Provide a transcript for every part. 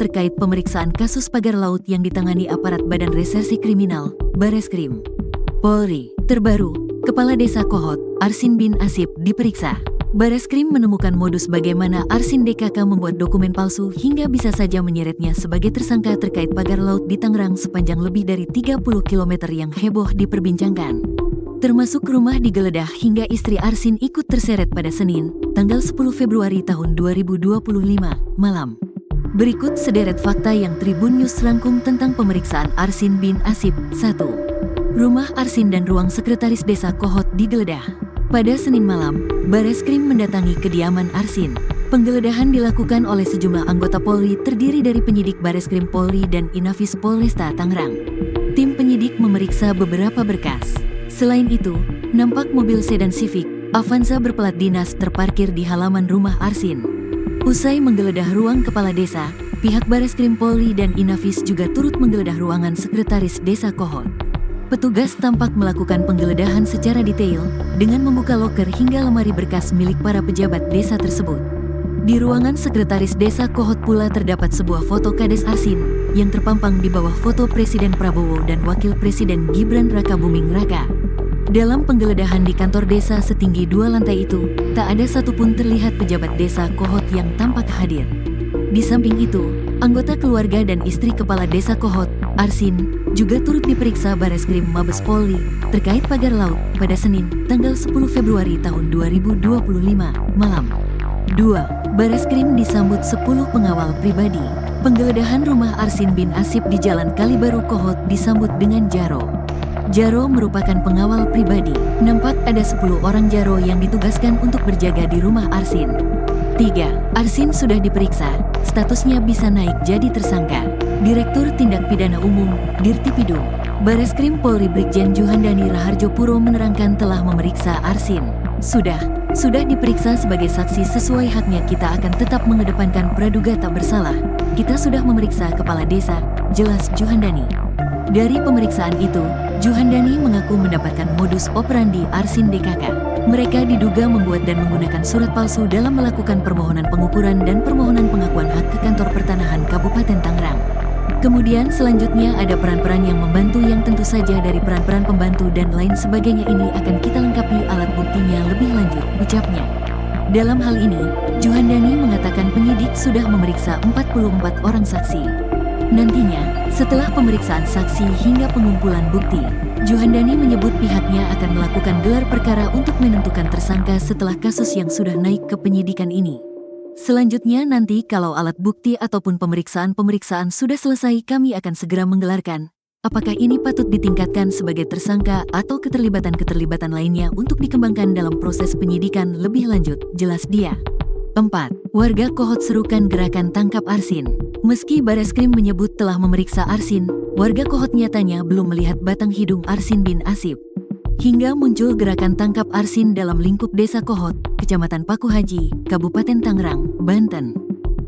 terkait pemeriksaan kasus pagar laut yang ditangani aparat Badan Reserse Kriminal, Bareskrim Polri. Terbaru, Kepala Desa Kohot, Arsin bin Asip, diperiksa. Bareskrim menemukan modus bagaimana Arsin DKK membuat dokumen palsu hingga bisa saja menyeretnya sebagai tersangka terkait pagar laut di Tangerang sepanjang lebih dari 30 km yang heboh diperbincangkan. Termasuk rumah digeledah hingga istri Arsin ikut terseret pada Senin, tanggal 10 Februari tahun 2025, malam. Berikut sederet fakta yang Tribun News rangkum tentang pemeriksaan Arsin bin Asip. 1. Rumah Arsin dan ruang sekretaris desa Kohot digeledah. Pada Senin malam, Bareskrim mendatangi kediaman Arsin. Penggeledahan dilakukan oleh sejumlah anggota Polri terdiri dari penyidik Bareskrim Polri dan Inafis Polresta Tangerang. Tim penyidik memeriksa beberapa berkas. Selain itu, nampak mobil sedan Civic Avanza berplat dinas terparkir di halaman rumah Arsin. Usai menggeledah ruang kepala desa, pihak Bareskrim Polri dan Inafis juga turut menggeledah ruangan sekretaris desa Kohot. Petugas tampak melakukan penggeledahan secara detail dengan membuka loker hingga lemari berkas milik para pejabat desa tersebut. Di ruangan sekretaris desa Kohot pula terdapat sebuah foto Kades Arsin yang terpampang di bawah foto Presiden Prabowo dan Wakil Presiden Gibran Rakabuming Raka. Dalam penggeledahan di kantor desa setinggi 2 lantai itu, tak ada satupun terlihat pejabat desa Kohot yang tampak hadir. Di samping itu, anggota keluarga dan istri kepala desa Kohot, Arsin, juga turut diperiksa Bareskrim Mabes Polri terkait pagar laut pada Senin, tanggal 10 Februari tahun 2025, malam. 2. Bareskrim disambut 10 pengawal pribadi. Penggeledahan rumah Arsin bin Asip di Jalan Kalibaru Kohot disambut dengan Jaro. Jaro merupakan pengawal pribadi. Nampak ada 10 orang Jaro yang ditugaskan untuk berjaga di rumah Arsin. 3. Arsin sudah diperiksa, statusnya bisa naik jadi tersangka. Direktur Tindak Pidana Umum, Dirtipidum, Bareskrim Polri Brigjen Juhandani Raharjo Puro menerangkan telah memeriksa Arsin. Sudah diperiksa sebagai saksi sesuai haknya. Kita akan tetap mengedepankan praduga tak bersalah. Kita sudah memeriksa kepala desa, jelas Juhandani. Dari pemeriksaan itu, Juhandani mengaku mendapatkan modus operandi Arsin DKK. Mereka diduga membuat dan menggunakan surat palsu dalam melakukan permohonan pengukuran dan permohonan pengakuan hak ke kantor pertanahan Kabupaten Tangerang. Kemudian selanjutnya ada peran-peran yang membantu yang tentu saja dari peran-peran pembantu dan lain sebagainya ini akan kita lengkapi alat buktinya lebih lanjut, ucapnya. Dalam hal ini, Juhandani mengatakan penyidik sudah memeriksa 44 orang saksi. Nantinya, setelah pemeriksaan saksi hingga pengumpulan bukti, Juhandani menyebut pihaknya akan melakukan gelar perkara untuk menentukan tersangka setelah kasus yang sudah naik ke penyidikan ini. Selanjutnya nanti kalau alat bukti ataupun pemeriksaan sudah selesai kami akan segera menggelarkan. Apakah ini patut ditingkatkan sebagai tersangka atau keterlibatan lainnya untuk dikembangkan dalam proses penyidikan lebih lanjut, jelas dia. 4. Warga Kohot serukan gerakan tangkap Arsin. Meski Bareskrim menyebut telah memeriksa Arsin, warga Kohot nyatanya belum melihat batang hidung Arsin bin Asip. Hingga muncul gerakan tangkap Arsin dalam lingkup desa Kohot, Kecamatan Paku Haji, Kabupaten Tangerang, Banten.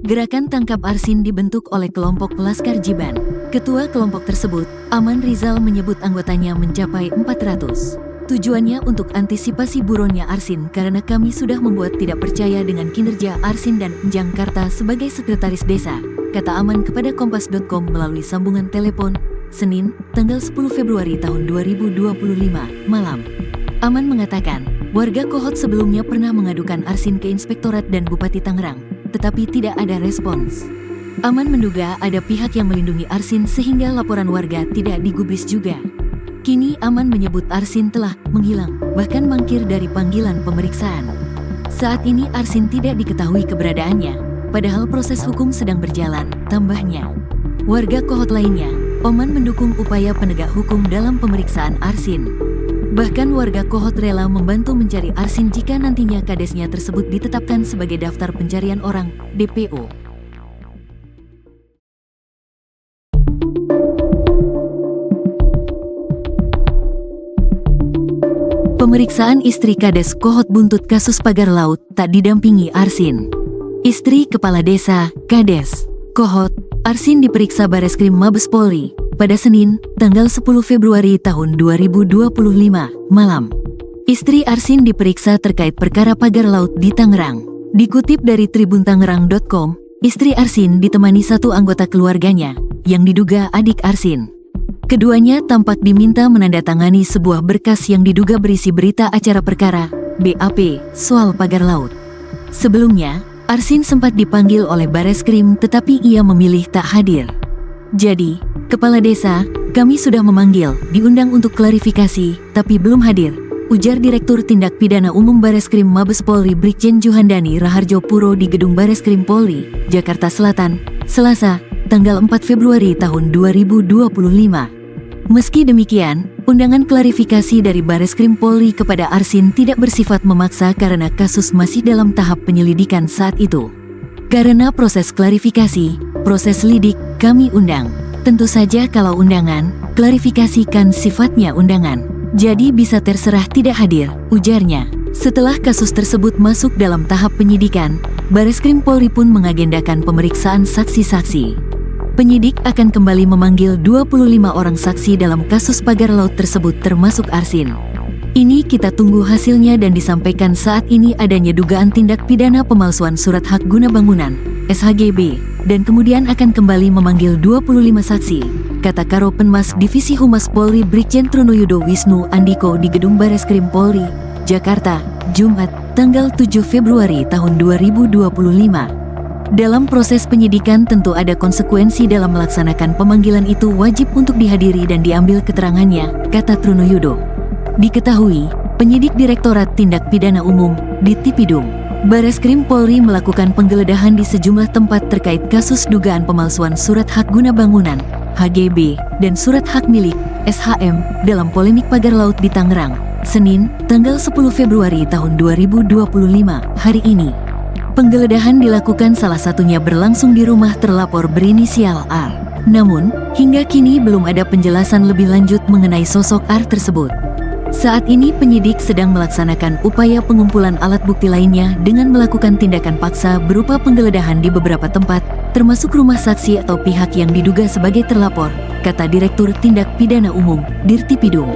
Gerakan tangkap Arsin dibentuk oleh kelompok Laskar Jiban. Ketua kelompok tersebut, Aman Rizal menyebut anggotanya mencapai 400. Tujuannya untuk antisipasi buronnya Arsin karena kami sudah membuat tidak percaya dengan kinerja Arsin dan Enjang Karta sebagai sekretaris desa, kata Aman kepada Kompas.com melalui sambungan telepon, Senin, tanggal 10 Februari tahun 2025, malam. Aman mengatakan, warga Kohot sebelumnya pernah mengadukan Arsin ke Inspektorat dan Bupati Tangerang, tetapi tidak ada respons. Aman menduga ada pihak yang melindungi Arsin sehingga laporan warga tidak digubris juga. Kini Aman menyebut Arsin telah menghilang, bahkan mangkir dari panggilan pemeriksaan. Saat ini Arsin tidak diketahui keberadaannya, padahal proses hukum sedang berjalan, tambahnya. Warga Kohot lainnya, Oman mendukung upaya penegak hukum dalam pemeriksaan Arsin. Bahkan warga Kohot rela membantu mencari Arsin jika nantinya kadesnya tersebut ditetapkan sebagai daftar pencarian orang, DPO. Pemeriksaan istri Kades Kohot buntut kasus pagar laut tak didampingi Arsin. Istri Kepala Desa, Kades Kohot, Arsin diperiksa Bareskrim Mabes Polri pada Senin, tanggal 10 Februari tahun 2025, malam. Istri Arsin diperiksa terkait perkara pagar laut di Tangerang. Dikutip dari tribuntangerang.com, istri Arsin ditemani satu anggota keluarganya, yang diduga adik Arsin. Keduanya tampak diminta menandatangani sebuah berkas yang diduga berisi berita acara perkara, BAP, soal pagar laut. Sebelumnya, Arsin sempat dipanggil oleh Bareskrim tetapi ia memilih tak hadir. Jadi, Kepala Desa, kami sudah memanggil, diundang untuk klarifikasi, tapi belum hadir, ujar Direktur Tindak Pidana Umum Bareskrim Mabes Polri Brigjen Juhandani Raharjo Puro di Gedung Bareskrim Polri, Jakarta Selatan, Selasa, tanggal 4 Februari tahun 2025. Meski demikian, undangan klarifikasi dari Bareskrim Polri kepada Arsin tidak bersifat memaksa karena kasus masih dalam tahap penyelidikan saat itu. Karena proses klarifikasi, proses lidik, kami undang. Tentu saja kalau undangan, klarifikasi kan sifatnya undangan. Jadi bisa terserah tidak hadir, ujarnya. Setelah kasus tersebut masuk dalam tahap penyidikan, Bareskrim Polri pun mengagendakan pemeriksaan saksi-saksi. Penyidik akan kembali memanggil 25 orang saksi dalam kasus pagar laut tersebut termasuk Arsin. Ini kita tunggu hasilnya dan disampaikan saat ini adanya dugaan tindak pidana pemalsuan surat hak guna bangunan, SHGB, dan kemudian akan kembali memanggil 25 saksi, kata Karo Penmas Divisi Humas Polri Brigjen Trunoyudo Wisnu Andiko di Gedung Bareskrim Polri, Jakarta, Jumat, tanggal 7 Februari tahun 2025. Dalam proses penyidikan tentu ada konsekuensi dalam melaksanakan pemanggilan itu wajib untuk dihadiri dan diambil keterangannya, kata Trunoyudo. Diketahui, penyidik Direktorat Tindak Pidana Umum, Dittipidum, Bareskrim Polri melakukan penggeledahan di sejumlah tempat terkait kasus dugaan pemalsuan surat hak guna bangunan, HGB, dan surat hak milik, SHM, dalam polemik pagar laut di Tangerang, Senin, tanggal 10 Februari tahun 2025, hari ini. Penggeledahan dilakukan salah satunya berlangsung di rumah terlapor berinisial R. Namun, hingga kini belum ada penjelasan lebih lanjut mengenai sosok R tersebut. Saat ini penyidik sedang melaksanakan upaya pengumpulan alat bukti lainnya dengan melakukan tindakan paksa berupa penggeledahan di beberapa tempat, termasuk rumah saksi atau pihak yang diduga sebagai terlapor, kata Direktur Tindak Pidana Umum, Dirtipidum.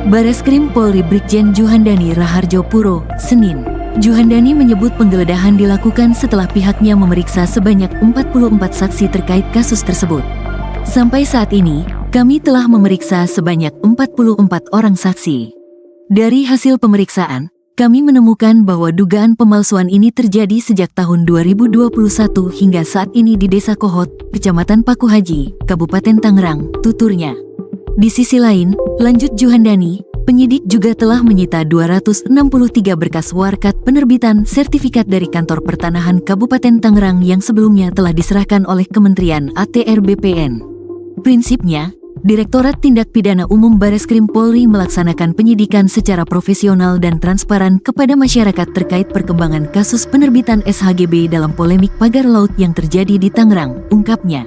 Bareskrim Polri Brigjen Juhandani Raharjo Puro, Senin. Juhandani menyebut penggeledahan dilakukan setelah pihaknya memeriksa sebanyak 44 saksi terkait kasus tersebut. Sampai saat ini, kami telah memeriksa sebanyak 44 orang saksi. Dari hasil pemeriksaan, kami menemukan bahwa dugaan pemalsuan ini terjadi sejak tahun 2021 hingga saat ini di Desa Kohot, Kecamatan Paku Haji, Kabupaten Tangerang, tuturnya. Di sisi lain, lanjut Juhandani, penyidik juga telah menyita 263 berkas warkat penerbitan sertifikat dari Kantor Pertanahan Kabupaten Tangerang yang sebelumnya telah diserahkan oleh Kementerian ATR BPN. Prinsipnya, Direktorat Tindak Pidana Umum Bareskrim Polri melaksanakan penyidikan secara profesional dan transparan kepada masyarakat terkait perkembangan kasus penerbitan SHGB dalam polemik pagar laut yang terjadi di Tangerang, ungkapnya.